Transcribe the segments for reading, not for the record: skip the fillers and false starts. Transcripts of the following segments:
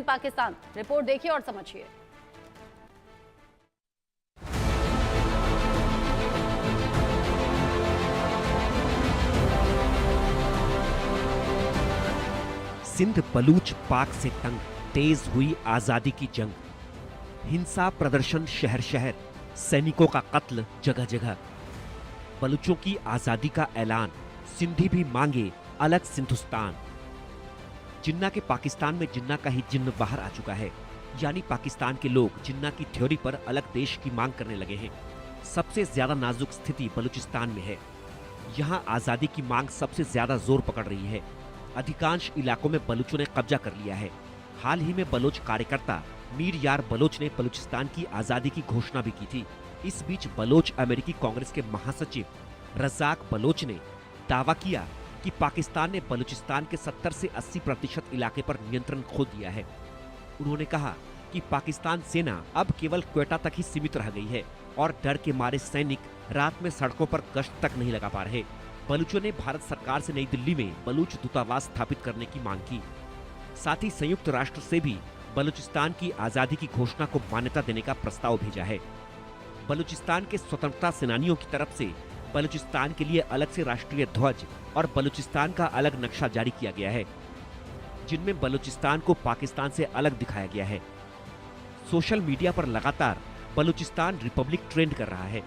Hind Pakistan. Report देखिए और समझिए। सिंध बलूच पाक से तंग, तेज हुई आजादी की जंग। हिंसा प्रदर्शन शहर शहर, सैनिकों का कत्ल जगह जगह। बलूचों की आजादी का ऐलान, सिंधी भी मांगे अलग सिंधुस्तान। जिन्ना के पाकिस्तान में जिन्ना का ही जिन्न बाहर आ चुका है, यानी पाकिस्तान के लोग जिन्ना की थ्योरी पर अलग देश की मांग करने लगे हैं। सबसे ज्यादा नाजुक स्थिति बलूचिस्तान में है। यहाँ आजादी की मांग सबसे ज्यादा जोर पकड़ रही है। अधिकांश इलाकों में बलूचों ने कब्जा कर लिया है। हाल ही में बलोच कार्यकर्ता मीर यार बलोच ने बलूचिस्तान की आजादी की घोषणा भी की थी। इस बीच बलोच अमेरिकी कांग्रेस के महासचिव रज़ाक बलोच ने दावा किया कि पाकिस्तान ने बलूचिस्तान के 70 से 80% इलाके पर नियंत्रण खो दिया है। उन्होंने कहा कि पाकिस्तान सेना अब केवल क्वेटा तक ही सीमित रह गई है और डर के मारे सैनिक रात में सड़कों पर गश्त तक नहीं लगा पा रहे। बलूचों ने भारत सरकार से नई दिल्ली में बलूच दूतावास स्थापित करने की मांग की। साथ ही संयुक्त राष्ट्र से भी बलूचिस्तान की आजादी की घोषणा को मान्यता देने का प्रस्ताव भेजा है। बलूचिस्तान के स्वतंत्रता सेनानियों की तरफ से बलूचिस्तान के लिए अलग से राष्ट्रीय ध्वज और बलूचिस्तान का अलग नक्शा जारी किया गया है, जिनमें बलूचिस्तान को पाकिस्तान से अलग दिखाया गया है। सोशल मीडिया पर लगातार बलूचिस्तान रिपब्लिक ट्रेंड कर रहा है।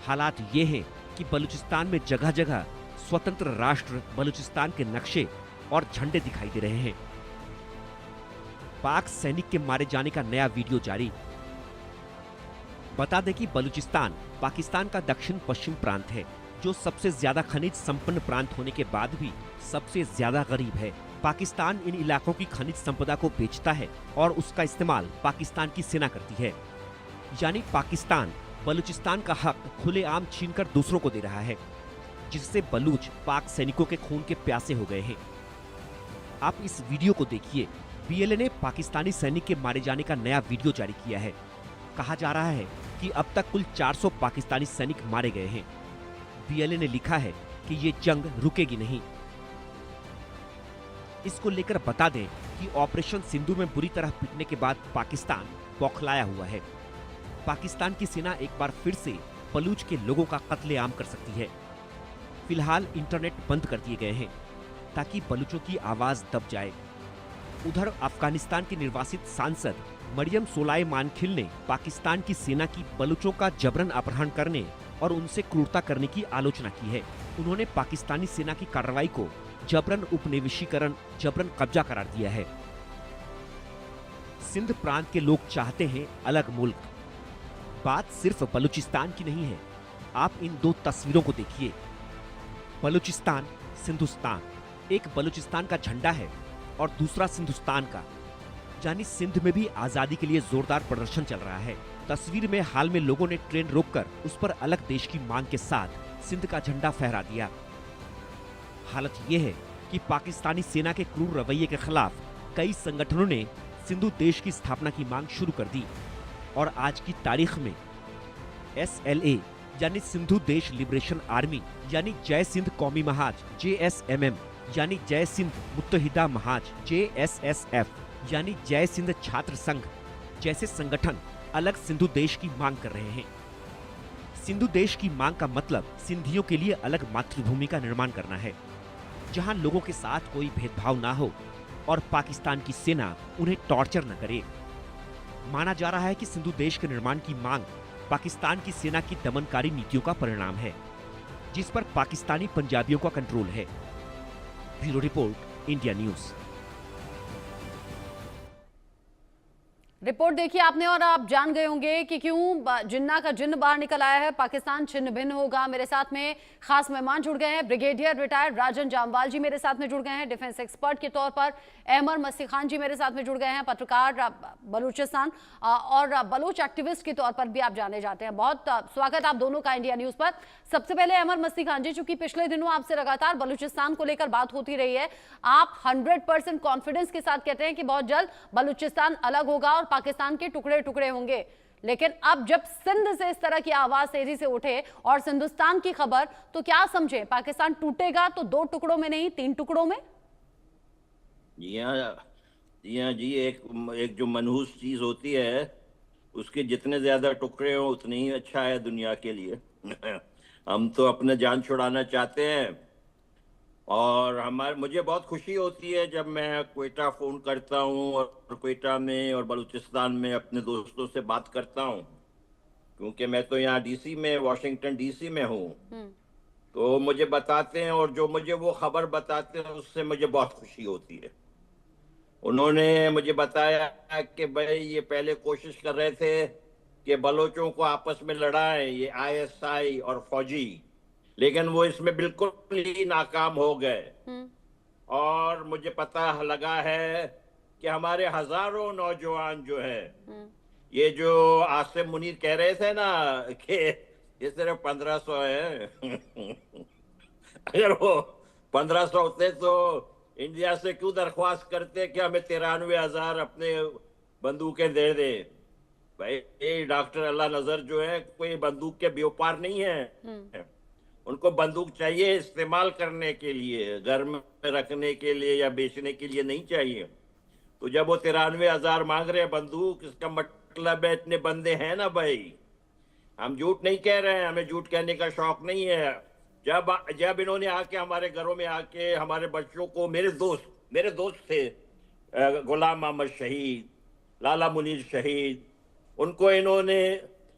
हालात ये हैं कि बलूचिस्तान में जगह जगह स्वतंत्र राष्ट्र बलूचिस्तान के नक्शे और झंडे दिखाई दे रहे हैं। पाक सैनिक के मारे जाने का नया वीडियो जारी। बता दें कि बलूचिस्तान पाकिस्तान का दक्षिण पश्चिम प्रांत है, जो सबसे ज्यादा खनिज संपन्न प्रांत होने के बाद भी सबसे ज्यादा गरीब है। पाकिस्तान इन इलाकों की खनिज संपदा को बेचता है और उसका इस्तेमाल पाकिस्तान की सेना करती है। यानी पाकिस्तान बलूचिस्तान का हक खुलेआम छीनकर दूसरों को दे रहा है, जिससे बलूच पाक सैनिकों के खून के प्यासे हो गए हैं। आप इस वीडियो को देखिए। बीएलए ने पाकिस्तानी सैनिक के मारे जाने का नया वीडियो जारी किया है। कहा जा रहा है कि अब तक कुल 400 पाकिस्तानी सैनिक मारे गए हैं। बीएलए ने लिखा है कि ये जंग रुकेगी नहीं। इसको लेकर बता दें कि ऑपरेशन सिंधु में बुरी तरह पिटने के बाद पाकिस्तान बौखलाया हुआ है। पाकिस्तान की सेना एक बार फिर से बलूच के लोगों का कत्लेआम कर सकती है। फिलहाल इंटरनेट बंद कर दिए गए हैं ताकि बलूचों की आवाज दब जाए। उधर अफगानिस्तान के निर्वासित सांसद मरियम सोलाय मानखिल ने पाकिस्तान की सेना की बलूचों का जबरन अपहरण करने और उनसे क्रूरता करने की आलोचना की है। उन्होंने पाकिस्तानी सेना की कार्रवाई को जबरन उपनिवेशीकरण, जबरन कब्जा करार दिया है। सिंध प्रांत के लोग चाहते हैं अलग मुल्क। बात सिर्फ बलूचिस्तान की नहीं है। आप इन दो तस्वीरों को देखिए। बलूचिस्तान, सिंधुस्तान। एक बलूचिस्तान का झंडा है और दूसरा सिंधुस्तान का, यानी सिंध में भी आजादी के लिए जोरदार प्रदर्शन चल रहा है। तस्वीर में हाल में लोगों ने ट्रेन रोककर उस पर अलग देश की मांग के साथ सिंध का झंडा फहरा दिया। हालत यह है कि पाकिस्तानी सेना के क्रूर रवैये के खिलाफ कई संगठनों ने सिंधु देश की स्थापना की मांग शुरू कर दी और आज की तारीख में SLA यानी सिंधु देश लिबरेशन आर्मी, यानी जय सिंध कौमी महाज JSMM, यानी जय सिंध मुत्तहिदा महाज JSSF, यानी जय सिंध छात्र संघ जैसे संगठन अलग सिंधु देश की मांग कर रहे हैं। सिंधु देश की मांग का मतलब सिंधियों के लिए अलग मातृभूमि का निर्माण करना है, जहां लोगों के साथ कोई भेदभाव ना हो और पाकिस्तान की सेना उन्हें टॉर्चर न करे। माना जा रहा है कि सिंधु देश के निर्माण की मांग पाकिस्तान की सेना की दमनकारी नीतियों का परिणाम है, जिस पर पाकिस्तानी पंजाबियों का कंट्रोल है। Bureau report, India news. Report देखिए आपने और आप जान गए होंगे कि क्यों जिन्ना का जिन्न बाहर निकल आया है। पाकिस्तान छिन्न भिन्न होगा। मेरे साथ में खास मेहमान जुड़ गए हैं। ब्रिगेडियर रिटायर्ड राजन जामवाल जी मेरे साथ में जुड़ गए हैं। डिफेंस एक्सपर्ट के तौर पर अहमर मस्ती खान जी मेरे साथ में जुड़ गए हैं। पत्रकार बलूचिस्तान और बलूच एक्टिविस्ट के तौर पर भी आप जाने जाते हैं। बहुत स्वागत आप दोनों का इंडिया न्यूज पर। सबसे पहले अहमर मस्ती खान जी, चूंकि पिछले दिनों आपसे लगातार बलूचिस्तान को लेकर बात होती रही है, आप 100% कॉन्फिडेंस के साथ कहते हैं कि बहुत जल्द बलूचिस्तान अलग होगा और पाकिस्तान के टुकड़े टुकड़े होंगे। लेकिन अब जब सिंध से इस तरह की आवाज तेजी से उठे और सिंधुस्तान की खबर, तो क्या समझे, पाकिस्तान टूटेगा तो 2 टुकड़ों में नहीं 3 टुकड़ों में? जी हाँ, जी हाँ जी, एक एक जो मनहूस चीज होती है, उसके जितने ज्यादा टुकड़े हो उतने ही अच्छा है दुनिया के लिए। हम तो अपने जान छुड़ाना चाहते हैं। और हमारे मुझे बहुत खुशी होती है जब मैं क्वेटा फोन करता हूँ और क्वेटा में और बलूचिस्तान में अपने दोस्तों से बात करता हूँ, क्योंकि मैं तो यहाँ डीसी में, वॉशिंगटन डीसी में हूँ। हम्म। तो मुझे बताते हैं, और जो मुझे वो खबर बताते हैं उससे मुझे बहुत खुशी होती है। उन्होंने मुझे बताया कि भाई ये पहले कोशिश कर रहे थे कि बलोचों को आपस में लड़ाएं, ये आईएसआई और फौजी, लेकिन वो इसमें बिल्कुल ही नाकाम हो गए। हम्म। और मुझे पता लगा है कि हमारे हजारों नौजवान जो है, हम्म। ये जो आसिम मुनीर कह रहे थे ना कि ये सिर्फ 1500 है। अगर वो 1500 होते तो इंडिया से क्यों दरख्वास्त करते कि हमें 93,000 अपने बंदूकें दे दे। भाई ये डॉक्टर अल्लाह नजर जो है कोई बंदूक के व्यापार नहीं हम्म। है। उनको बंदूक चाहिए इस्तेमाल करने के लिए, घर में रखने के लिए या बेचने के लिए नहीं चाहिए। तो जब वो 93,000 मांग रहे हैं बंदूक, इसका मतलब है इतने बंदे हैं ना भाई। हम झूठ नहीं कह रहे हैं, हमें झूठ कहने का शौक नहीं है। जब जब इन्होंने आके हमारे घरों में आके हमारे बच्चों को, मेरे दोस्त थे, गुलाम मोहम्मद शहीद, लाला मुनीर शहीद, उनको इन्होंने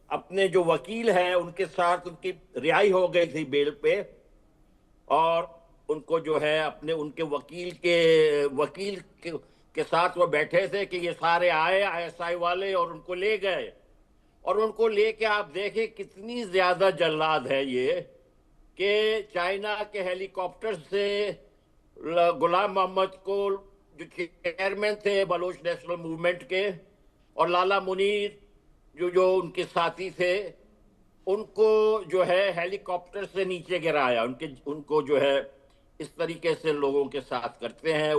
अपने जो वकील हैं उनके साथ, उनकी रिहाई हो गई थी बेल पे, और उनको जो है अपने उनके वकील के साथ वो बैठे थे कि ये सारे आए आईएसआई वाले और उनको ले गए। और उनको लेके आप देखें कितनी ज्यादा जल्लाद है ये, कि चाइना के हेलीकॉप्टर से गुलाम मोहम्मद को, जो चेयरमैन थे बलोच नेशनल मूवमेंट के, और लाला मुनीर जो जो उनके साथी थे, उनको जो है हेलीकॉप्टर से नीचे गिराया। उनको जो है इस तरीके से लोगों के साथ करते हैं।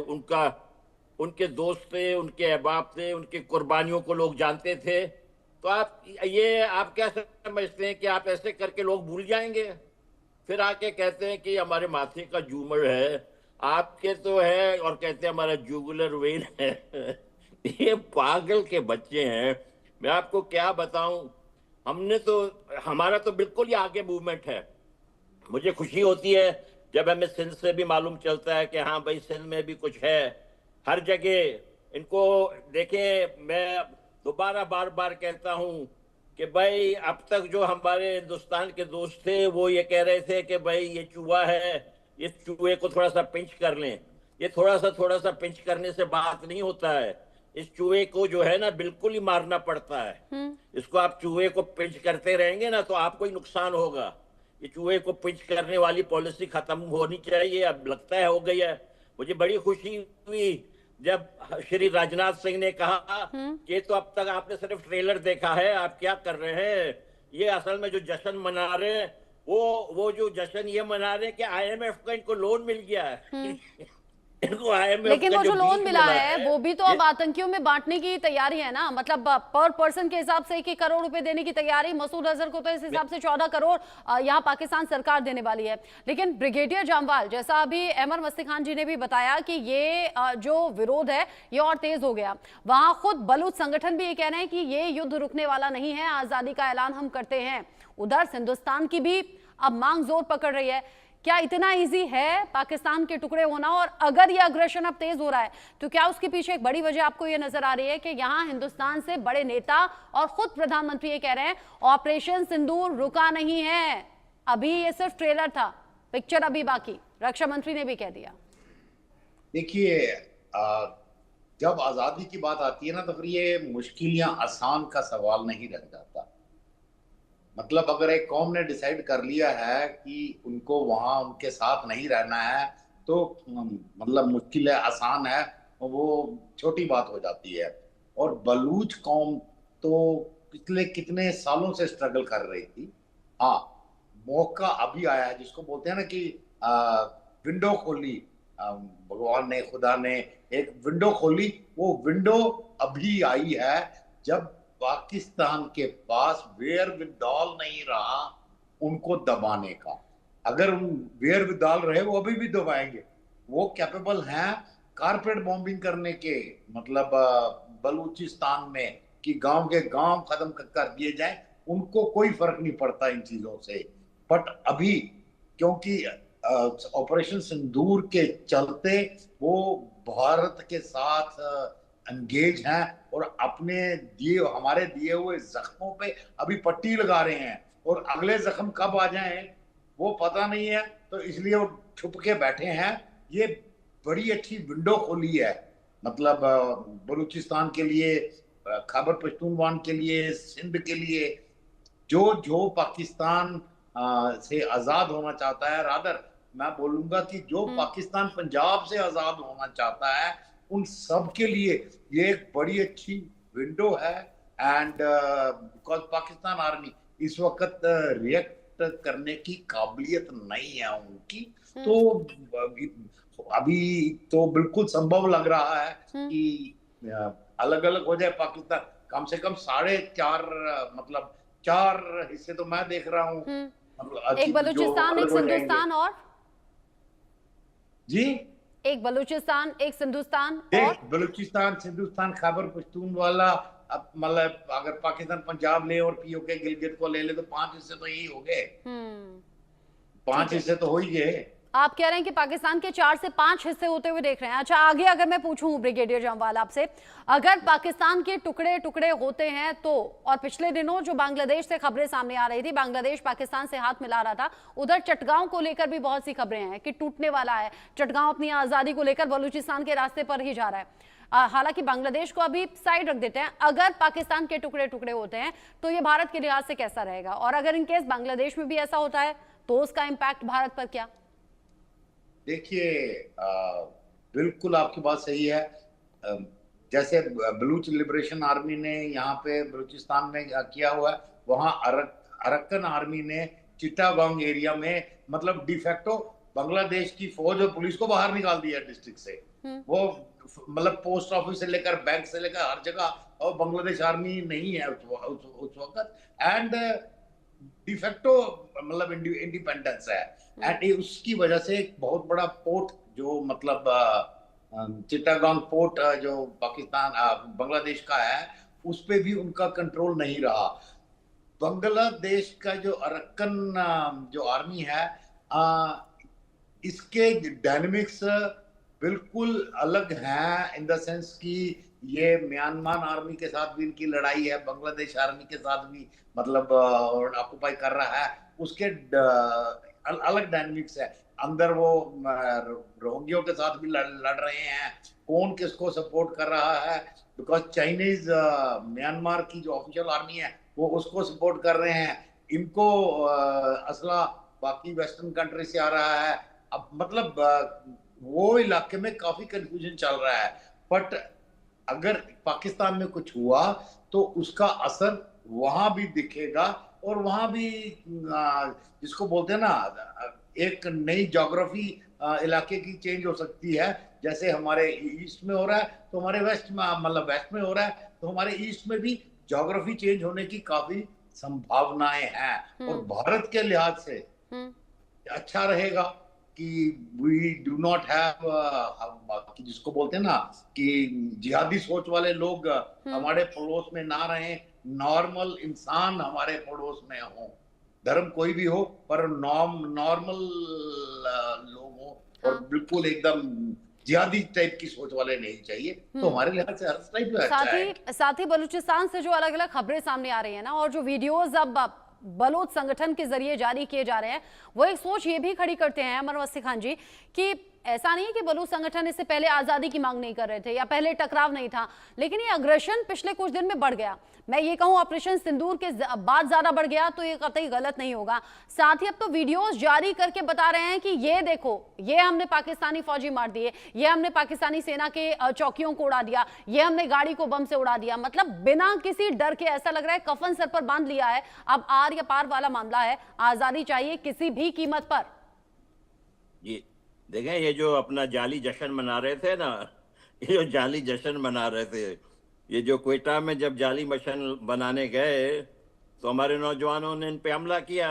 उनके दोस्त थे, उनके अहबाब थे, उनकी कुर्बानियों को लोग जानते थे। तो आप क्या समझते हैं कि आप ऐसे करके लोग भूल जाएंगे? फिर आके कहते हैं कि हमारे माथे का झूमर है, आपके तो है, और कहते हैं हमारा जुगुलर वेन है। ये पागल के बच्चे हैं। मैं आपको क्या बताऊं, हमने तो हमारा तो बिल्कुल ही आगे मूवमेंट है। मुझे खुशी होती है जब हमें सिंध से भी मालूम चलता है कि हाँ भाई सिंध में भी कुछ है। हर जगह इनको देखें, मैं दोबारा बार बार कहता हूं कि भाई अब तक जो हमारे हिंदुस्तान के दोस्त थे वो ये कह रहे थे कि भाई ये चूहा है, इस चूहे को थोड़ा सा पिंच कर लें। ये थोड़ा सा पिंच करने से बात नहीं होता है। इस चूहे को जो है ना बिल्कुल ही मारना पड़ता है। इसको आप चूहे को पिंच करते रहेंगे ना तो आपको ही नुकसान होगा। ये चूहे को पिंच करने वाली पॉलिसी खत्म होनी चाहिए, अब लगता है हो गई है। मुझे बड़ी खुशी हुई जब श्री राजनाथ सिंह ने कहा कि तो अब तक आपने सिर्फ ट्रेलर देखा है, आप क्या कर रहे हैं। ये असल में जो जश्न मना रहे हैं, वो जो जश्न ये मना रहे हैं कि आईएमएफ का इनको लोन मिल गया है। इनको आईएमएफ लेकिन का वो जो लोन बीज मिला है है वो भी तो अब आतंकियों में बांटने की तैयारी है ना, मतलब पर पर्सन के हिसाब से 1-1 करोड़ रुपए देने की तैयारी। मसूद अजहर को तो इस हिसाब से 14 करोड़ यहाँ पाकिस्तान सरकार देने वाली है। लेकिन ब्रिगेडियर जामवाल, जैसा अभी अहमद मस्ती खान जी ने भी बताया कि ये जो विरोध है ये और तेज हो गया। वहां खुद बलूच संगठन भी ये कह रहे हैं कि ये युद्ध रुकने वाला नहीं है, आजादी का ऐलान हम करते हैं। उधर हिंदुस्तान की भी अब मांग जोर पकड़ रही है। क्या इतना इजी है पाकिस्तान के टुकड़े होना? और अगर ये अग्रेशन अब तेज हो रहा है तो क्या उसके पीछे एक बड़ी वजह आपको ये नजर आ रही है कि यहाँ हिंदुस्तान से बड़े नेता और खुद प्रधानमंत्री ये कह रहे हैं ऑपरेशन सिंदूर रुका नहीं है, अभी ये सिर्फ ट्रेलर था, पिक्चर अभी बाकी। रक्षा मंत्री ने भी कह दिया। देखिए, जब आजादी की बात आती है ना तो फिर ये मुश्किल या आसान का सवाल नहीं रह जाता। मतलब अगर एक कौम ने डिसाइड कर लिया है कि उनको वहां उनके साथ नहीं रहना है तो मतलब मुश्किल है आसान है वो छोटी बात हो जाती है। और बलूच कौम तो पिछले कितने सालों से स्ट्रगल कर रही थी। हाँ, मौका अभी आया है, जिसको बोलते हैं ना कि विंडो खोली, भगवान ने, खुदा ने एक विंडो खोली। वो विंडो अभी आई है जब पाकिस्तान के पास वेयर विदॉल नहीं रहा उनको दबाने का। अगर वेयर विदॉल रहे वो अभी भी दबाएंगे। वो कैपेबल हैं कारपेट बॉम्बिंग करने के, मतलब बलूचिस्तान में कि गांव के गांव खत्म कर दिए जाए, उनको कोई फर्क नहीं पड़ता इन चीजों से। बट अभी क्योंकि ऑपरेशन सिंदूर के चलते वो भारत के साथ एंगेज हैं और हमारे दिए हुए जख्मों पे अभी पट्टी लगा रहे हैं, और अगले जख्म कब आ जाएं वो पता नहीं है, तो इसलिए वो छुप के बैठे हैं। ये बड़ी अच्छी विंडो खोली है, मतलब बलूचिस्तान के लिए, खैबर पख्तूनख्वा के लिए, सिंध के लिए, जो पाकिस्तान से आजाद होना चाहता है, रादर मैं बोलूंगा कि जो पाकिस्तान पंजाब से आजाद होना चाहता है, उन सब के लिए ये एक बड़ी अच्छी विंडो है। एंड बिकॉज पाकिस्तान आर्मी इस वक्त रिएक्ट करने की काबिलियत नहीं है उनकी, तो अभी तो बिल्कुल संभव लग रहा है कि अलग अलग हो जाए पाकिस्तान। कम से कम 4.5 मतलब 4 हिस्से तो मैं देख रहा हूँ, मतलब एक बलूचिस्तान, एक सिंधुस्तान, और जी एक बलूचिस्तान, एक सिंधुस्तान, और बलूचिस्तान, सिंधुस्तान, खैबर पख्तूनख्वा। अब मतलब अगर पाकिस्तान पंजाब ले और पीओके गिलगित को ले ले तो 5 हिस्से तो यही हो गए। 5 हिस्से तो हो ही गए। आप कह रहे हैं कि पाकिस्तान के 4 से 5 हिस्से होते हुए देख रहे हैं। अच्छा, आगे अगर मैं पूछूं ब्रिगेडियर जम्वाल आपसे, अगर पाकिस्तान के टुकड़े टुकड़े होते हैं तो, और पिछले दिनों जो बांग्लादेश से खबरें सामने आ रही थी, बांग्लादेश पाकिस्तान से हाथ मिला रहा था, उधर चटगांव को लेकर भी बहुत सी खबरें हैं कि टूटने वाला है, चटगांव अपनी आजादी को लेकर बलूचिस्तान के रास्ते पर ही जा रहा है। हालांकि बांग्लादेश को अभी साइड रख देते हैं, अगर पाकिस्तान के टुकड़े टुकड़े होते हैं तो ये भारत के लिहाज से कैसा रहेगा, और अगर इनकेस बांग्लादेश में भी ऐसा होता है तो उसका इम्पैक्ट भारत पर क्या? देखिए, बिल्कुल आपकी बात सही है। जैसे बलूच लिबरेशन आर्मी ने यहाँ पे बलूचिस्तान में किया हुआ है, वहाँ अरक्कन आर्मी ने चिट्टागोंग एरिया में मतलब डिफेक्टो बांग्लादेश की फौज और पुलिस को बाहर निकाल दिया डिस्ट्रिक्ट से। वो मतलब पोस्ट ऑफिस से लेकर बैंक से लेकर हर जगह, और बांग्लादेश आर्मी नहीं है उस वक्त, एंड डिफेक्टो मतलब इंडिपेंडेंस है। एंड उसकी वजह से एक बहुत बड़ा पोर्ट जो मतलब चिट्टागोंग पोर्ट जो पाकिस्तान बांग्लादेश का है, उस पे भी उनका कंट्रोल नहीं रहा। बांग्लादेश का जो अरक्कन जो आर्मी है, इसके डायनेमिक्स बिल्कुल अलग हैं, इन द सेंस कि ये म्यांमार आर्मी के साथ भी इनकी लड़ाई है, बांग्लादेश आर्मी के साथ भी मतलब ऑक्युपाई कर रहा है, उसके अलग डायनेमिक्स है। अंदर वो रोहिंग्यों के साथ भी लड़ रहे हैं, कौन किसको सपोर्ट कर रहा है, बिकॉज चाइनीज म्यांमार की जो ऑफिशियल आर्मी है वो उसको सपोर्ट कर रहे हैं, इनको असला बाकी वेस्टर्न कंट्री से आ रहा है। अब मतलब वो इलाके में काफी कंफ्यूजन चल रहा है। बट अगर पाकिस्तान में कुछ हुआ तो उसका असर वहां भी दिखेगा, और वहां भी जिसको बोलते हैं ना, एक नई ज्योग्राफी इलाके की चेंज हो सकती है। जैसे हमारे ईस्ट में हो रहा है तो हमारे वेस्ट में, मतलब वेस्ट में हो रहा है तो हमारे ईस्ट में भी ज्योग्राफी चेंज होने की काफी संभावनाएं हैं। और भारत के लिहाज से अच्छा रहेगा कि वी डू नॉट हैव, जिसको बोलते हैं ना कि जिहादी सोच वाले लोग हमारे पड़ोस में ना रहे, नॉर्मल इंसान हमारे पड़ोस में हो, धर्म कोई भी हो पर नॉर्मल लोग हो, और बिल्कुल एकदम जिहादी टाइप की सोच वाले नहीं चाहिए। तो हमारे लिहाज से हर टाइप में अच्छा है। साथ ही बलूचिस्तान से जो अलग अलग खबरें सामने आ रही है ना, और जो वीडियोस अब बलोच संगठन के जरिए जारी किए जा रहे हैं, वो एक सोच ये भी खड़ी करते हैं अमर वसी खान जी कि ऐसा नहीं है कि बलूच संगठन इससे पहले आजादी की मांग नहीं कर रहे थे या पहले टकराव नहीं था, लेकिन ये अग्रेशन पिछले कुछ दिन में बढ़ गया। मैं ये कहूं ऑपरेशन सिंदूर के बाद ज्यादा बढ़ गया तो ये कतई गलत नहीं होगा। साथ ही अब तो वीडियोस जारी करके बता रहे हैं कि ये देखो, ये हमने पाकिस्तानी फौजी मार दिए, ये हमने पाकिस्तानी सेना के चौकियों को उड़ा दिया, ये हमने गाड़ी को बम से उड़ा दिया। मतलब बिना किसी डर के, ऐसा लग रहा है कफन सर पर बांध लिया है, अब आर या पार वाला मामला है, आजादी चाहिए किसी भी कीमत पर। जी देखें, ये जो अपना जाली जश्न मना रहे थे ना, ये जो जाली जश्न मना रहे थे, ये जो क्वेटा में जब जाली जश्न बनाने गए तो हमारे नौजवानों ने इन पे हमला किया,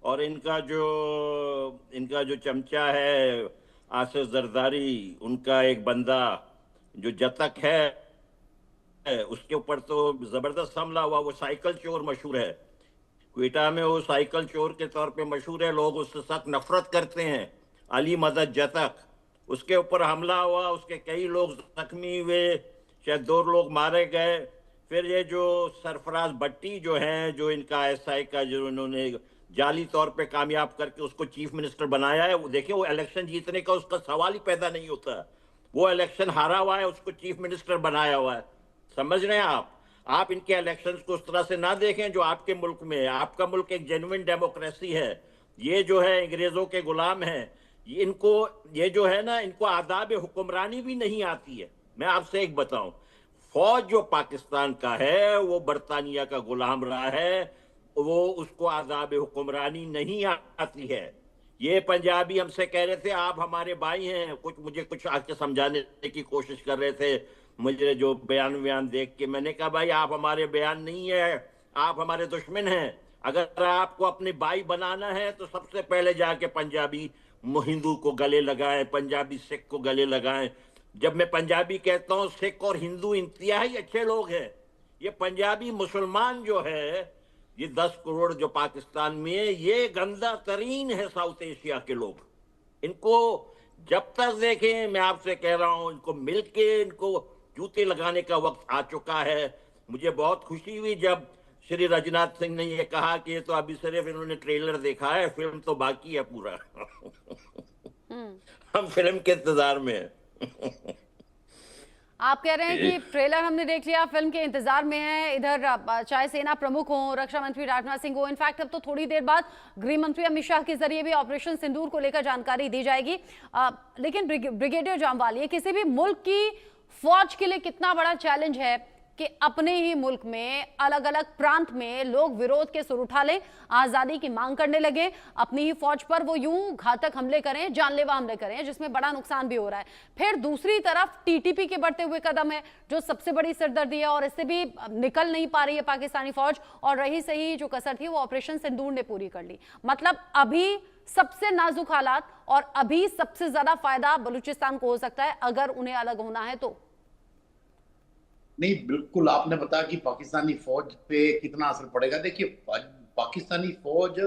और इनका जो चमचा है आसिफ जरदारी, उनका एक बंदा जो जतक है, उसके ऊपर तो जबरदस्त हमला हुआ। वो साइकिल चोर मशहूर है, क्वेटा में वो साइकिल चोर के तौर पे मशहूर है, लोग उससे सख्त नफरत करते हैं, अली मदद जतक। उसके ऊपर हमला हुआ, उसके कई लोग जख्मी हुए, शायद 2 लोग मारे गए। फिर ये जो सरफराज भट्टी जो हैं, जो इनका एसआई का जो इन्होंने जाली तौर पे कामयाब करके उसको चीफ मिनिस्टर बनाया है, वो देखिए वो इलेक्शन जीतने का उसका सवाल ही पैदा नहीं होता। वो इलेक्शन हारा हुआ है, उसको चीफ मिनिस्टर बनाया हुआ है। समझ रहे हैं आप इनके इलेक्शंस को उस तरह से ना देखें जो आपके मुल्क में है। आपका मुल्क एक जेन्युइन डेमोक्रेसी है, ये जो है अंग्रेजों के गुलाम है। इनको ये जो है ना, इनको आदाब हुक्मरानी भी नहीं आती है। मैं आपसे एक बताऊं, फौज जो पाकिस्तान का है वो बरतानिया का गुलाम रहा है, वो उसको आदाब हुक्मरानी नहीं आती है। ये पंजाबी हमसे कह रहे थे आप हमारे भाई हैं, मुझे कुछ आके समझाने की कोशिश कर रहे थे, मुझे जो बयान देख के। मैंने कहा भाई आप हमारे बयान नहीं है, आप हमारे दुश्मन हैं। अगर आपको अपने भाई बनाना है तो सबसे पहले जाके पंजाबी हिंदू को गले लगाएं, पंजाबी सिख को गले लगाएं। जब मैं पंजाबी कहता हूं, सिख और हिंदू इंतहाई अच्छे लोग हैं। ये पंजाबी मुसलमान जो है, ये 10 करोड़ जो पाकिस्तान में है, ये गंदा तरीन है साउथ एशिया के लोग। इनको जब तक देखें, मैं आपसे कह रहा हूं, इनको मिलके इनको जूते लगाने का वक्त आ चुका है। मुझे बहुत खुशी हुई जब श्री राजनाथ सिंह ने ये कहा कि ये तो अभी सिर्फ इन्होंने ट्रेलर देखा है, फिल्म तो बाकी है पूरा। हम फिल्म के इंतजार में हैं। आप कह रहे हैं कि ट्रेलर हमने देख लिया, फिल्म के इंतजार में है। इधर चाहे सेना प्रमुख हो, रक्षा मंत्री राजनाथ सिंह हो, इनफैक्ट अब तो थोड़ी देर बाद गृह मंत्री अमित शाह के जरिए भी ऑपरेशन सिंदूर को लेकर जानकारी दी जाएगी। लेकिन ब्रिगेडियर जामवाल, ये किसी भी मुल्क की फौज के लिए कितना बड़ा चैलेंज है कि अपने ही मुल्क में अलग अलग प्रांत में लोग विरोध के सुर उठा लें, आजादी की मांग करने लगे, अपनी ही फौज पर वो यूं घातक हमले करें, जानलेवा हमले करें, जिसमें बड़ा नुकसान भी हो रहा है। फिर दूसरी तरफ टीटीपी के बढ़ते हुए कदम है, जो सबसे बड़ी सिरदर्दी है, और इससे भी निकल नहीं पा रही है पाकिस्तानी फौज। और रही सही जो कसर थी वो ऑपरेशन सिंदूर ने पूरी कर ली। मतलब अभी सबसे नाजुक हालात और अभी सबसे ज्यादा फायदा बलूचिस्तान को हो सकता है अगर उन्हें अलग होना है तो। नहीं, बिल्कुल आपने बताया कि पाकिस्तानी फौज पे कितना असर पड़ेगा। देखिए, पाकिस्तानी फौज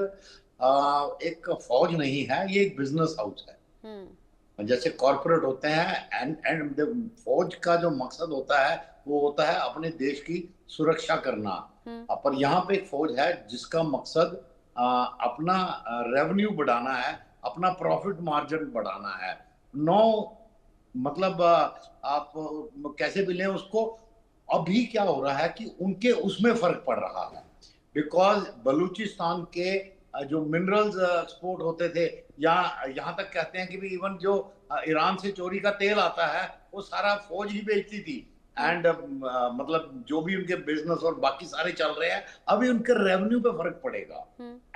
एक फौज नहीं है, ये एक बिजनेस हाउस है। जैसे कॉर्पोरेट होते हैं, एंड फौज का जो मकसद होता है वो होता है अपने देश की सुरक्षा करना। पर यहाँ पे एक फौज है जिसका मकसद अपना रेवेन्यू बढ़ाना है, अपना प्रॉफिट मार्जिन बढ़ाना है। मतलब आप कैसे भी लें उसको, अभी क्या हो रहा है कि उनके उसमें फर्क पड़ रहा है। बिकॉज बलूचिस्तान के जो मिनरल्स एक्सपोर्ट होते थे, या यहाँ तक कहते हैं कि भी इवन जो ईरान से चोरी का तेल आता है वो सारा फौज ही बेचती थी। एंड मतलब जो भी उनके बिजनेस और बाकी सारे चल रहे हैं, अभी उनके रेवेन्यू पे फर्क पड़ेगा।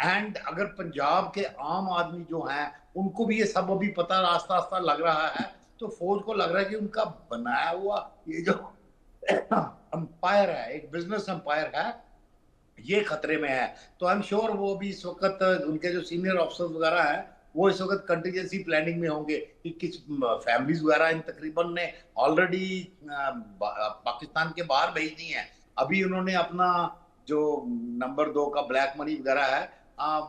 एंड अगर पंजाब के आम आदमी जो हैं उनको भी ये सब अभी पता आस्ता आस्ता लग रहा है, तो फौज को लग रहा है कि उनका बनाया हुआ ये जो एम्पायर है, एक बिजनेस एम्पायर है, ये खतरे में है। तो आई एम श्योर वो भी इस वक्त उनके जो सीनियर ऑफिसर्स वगैरह हैं वो इस वक्त कंटीजेंसी प्लानिंग में होंगे कि किस फैमिलीज वगैरह इन तकरीबन ने ऑलरेडी पाकिस्तान के बाहर भेज दी हैं। अभी उन्होंने अपना जो नंबर 2 का ब्लैक मनी वगैरह है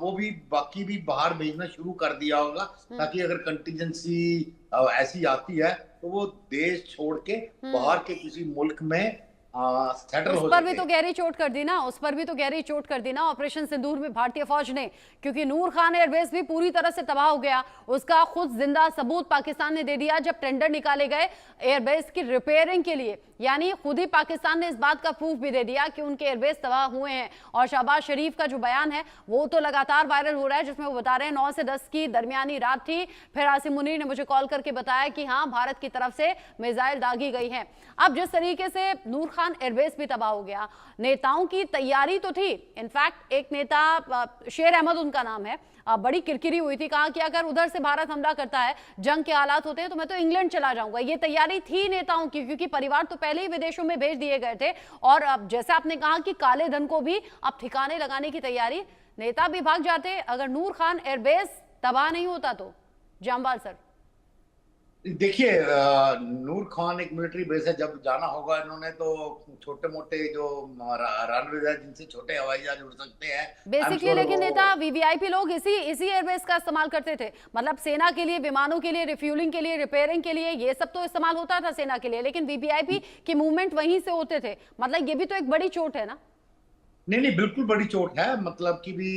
वो भी बाकी भी बाहर भेजना शुरू कर दिया होगा, ताकि अगर कंटीजेंसी ऐसी आती है तो वो देश छोड़ के बाहर के किसी मुल्क में सेटल हो उस पर भी तो गहरी चोट कर दी ना, उस पर भी तो गहरी चोट कर दी ना ऑपरेशन सिंदूर में भारतीय फौज ने, क्योंकि नूर खान एयरबेस भी पूरी तरह से तबाह हो गया। उसका खुद जिंदा सबूत पाकिस्तान ने दे दिया जब टेंडर निकाले गए एयरबेस की रिपेयरिंग के लिए। यानी खुद ही पाकिस्तान ने इस बात का प्रूफ भी दे दिया कि उनके एयरबेस तबाह हुए हैं। और शहबाज शरीफ का जो बयान है वो तो लगातार वायरल हो रहा है, जिसमें वो बता रहे हैं 9 से 10 की दरमियानी रात थी, फिर आसिम मुनीर ने मुझे कॉल करके बताया कि हाँ, भारत की तरफ से मिसाइल दागी गई है। अब जिस तरीके से नूर खान एयरबेस भी तबाह हो गया, नेताओं की तैयारी तो थी। इनफैक्ट एक नेता, शेर अहमद उनका नाम है, बड़ी किरकिरी हुई थी, कहा कि अगर उधर से भारत हमला करता है, जंग के हालात होते हैं, तो मैं तो इंग्लैंड चला जाऊंगा। ये तैयारी थी नेताओं की, क्योंकि परिवार तो पहले ही विदेशों में भेज दिए गए थे। और अब जैसे आपने कहा कि काले धन को भी अब ठिकाने लगाने की तैयारी, नेता भी भाग जाते अगर नूर खान एयरबेस तबाह नहीं होता तो। जामवाल सर, देखिए, नूर खान एक मिलिट्री बेस है, जब जाना होगा इन्होंने तो छोटे मोटे जो रनवे है जिनसे छोटे हवाई जहाज उड़ सकते हैं, आई एम बेसिकली श्योर लेकिन वो। नेता वीवीआईपी लोग इसी एयरबेस का इस्तेमाल करते थे, मतलब सेना के लिए, विमानों के लिए, रिफ्यूलिंग के लिए, रिपेयरिंग के लिए, ये सब तो इस्तेमाल होता था सेना के लिए, लेकिन वीवीआईपी की मूवमेंट वहीं से होते थे। मतलब ये भी तो एक बड़ी चोट है ना। नहीं नहीं, बिल्कुल बड़ी चोट है। मतलब कि भी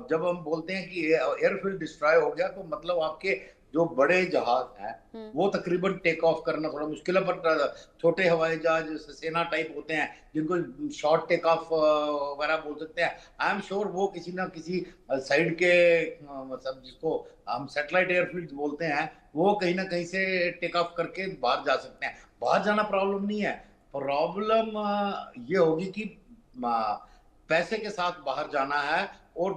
जब हम बोलते हैं कि एयरफील्ड डिस्ट्रॉय हो गया तो मतलब आपके जो बड़े जहाज हैं वो तकरीबन टेक ऑफ करना थोड़ा मुश्किल है, पर छोटे हवाई जहाज सेना टाइप होते हैं जिनको शॉर्ट टेक ऑफ वगैरह बोल सकते हैं, आई एम श्योर वो किसी ना किसी साइड के मतलब जिसको हम सैटेलाइट एयरफील्ड बोलते हैं वो कहीं ना कहीं से टेक ऑफ करके बाहर जा सकते हैं। बाहर जाना प्रॉब्लम नहीं है। प्रॉब्लम ये होगी कि पैसे के साथ बाहर जाना है और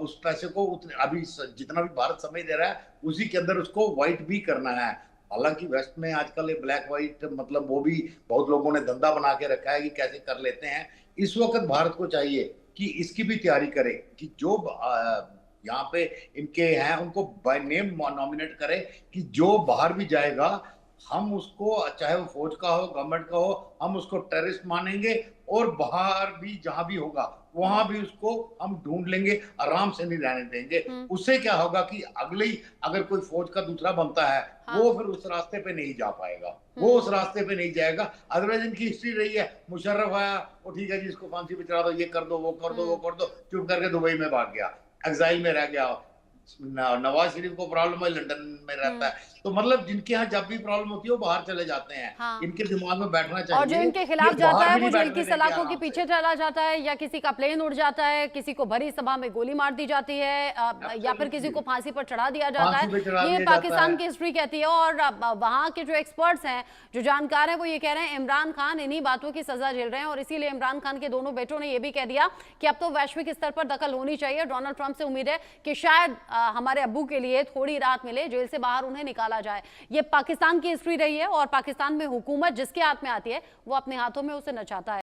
उस पैसे को उतने अभी जितना भी भारत समय दे रहा है उसी के अंदर उसको व्हाइट भी करना है। हालांकि वेस्ट में आजकल ये ब्लैक व्हाइट मतलब वो भी बहुत लोगों ने धंधा बना के रखा है कि कैसे कर लेते हैं। इस वक्त भारत को चाहिए कि इसकी भी तैयारी करे कि जो यहाँ पे इनके हैं उनको बाय नेम नॉमिनेट करे कि जो बाहर भी जाएगा हम उसको, चाहे वो फौज का हो गवर्नमेंट का हो, हम उसको टेररिस्ट मानेंगे और बाहर भी जहां भी होगा वहां भी उसको हम ढूंढ लेंगे, आराम से नहीं रहने देंगे। उससे क्या होगा कि अगले ही अगर कोई फौज का दूसरा बनता है वो फिर उस रास्ते पे नहीं जा पाएगा, वो उस रास्ते पे नहीं जाएगा। अदरवाइज इनकी हिस्ट्री रही है, मुशर्रफ आया वो ठीक है जी इसको फांसी पे चढ़ा दो, ये कर दो वो कर दो वो कर दो, चुप करके दुबई में भाग गया, एग्जाइल में रह गया। नवाज शरीफ को प्रॉब्लम है, लंदन में रहता है। तो मतलब जिनके यहाँ जब भी प्रॉब्लम होती है वो बाहर चले जाते हैं। हाँ। इनके दिमाग में बैठना चाहिए और जो इनके खिलाफ ये जाता बाहर है भी वो नहीं जेल की बैठने देंगे सलाखों के आराम पीछे से। चला जाता है, या किसी का प्लेन उड़ जाता है, किसी को भरी सभा में गोली मार दी जाती है, या फिर किसी को फांसी पर चढ़ा दिया जाता फांसी पे चढ़ा है। ये दिया जाता पाकिस्तान है। की हिस्ट्री कहती है। और वहां के जो एक्सपर्ट्स हैं, जो जानकार हैं, वो ये कह रहे हैं इमरान खान इन्हीं बातों की सजा झेल रहे हैं, और इसीलिए इमरान खान के दोनों बेटों ने यह भी कह दिया कि अब तो वैश्विक स्तर पर दखल होनी चाहिए। डोनाल्ड ट्रंप से उम्मीद है कि शायद हमारे अब्बू के लिए थोड़ी राहत मिले, जेल से बाहर उन्हें निकाला जाए। ये पाकिस्तान की हिस्ट्री रही है, और पाकिस्तान में हुकूमत जिसके हाथ में आती है वो अपने हाथों में उसे नचाता है।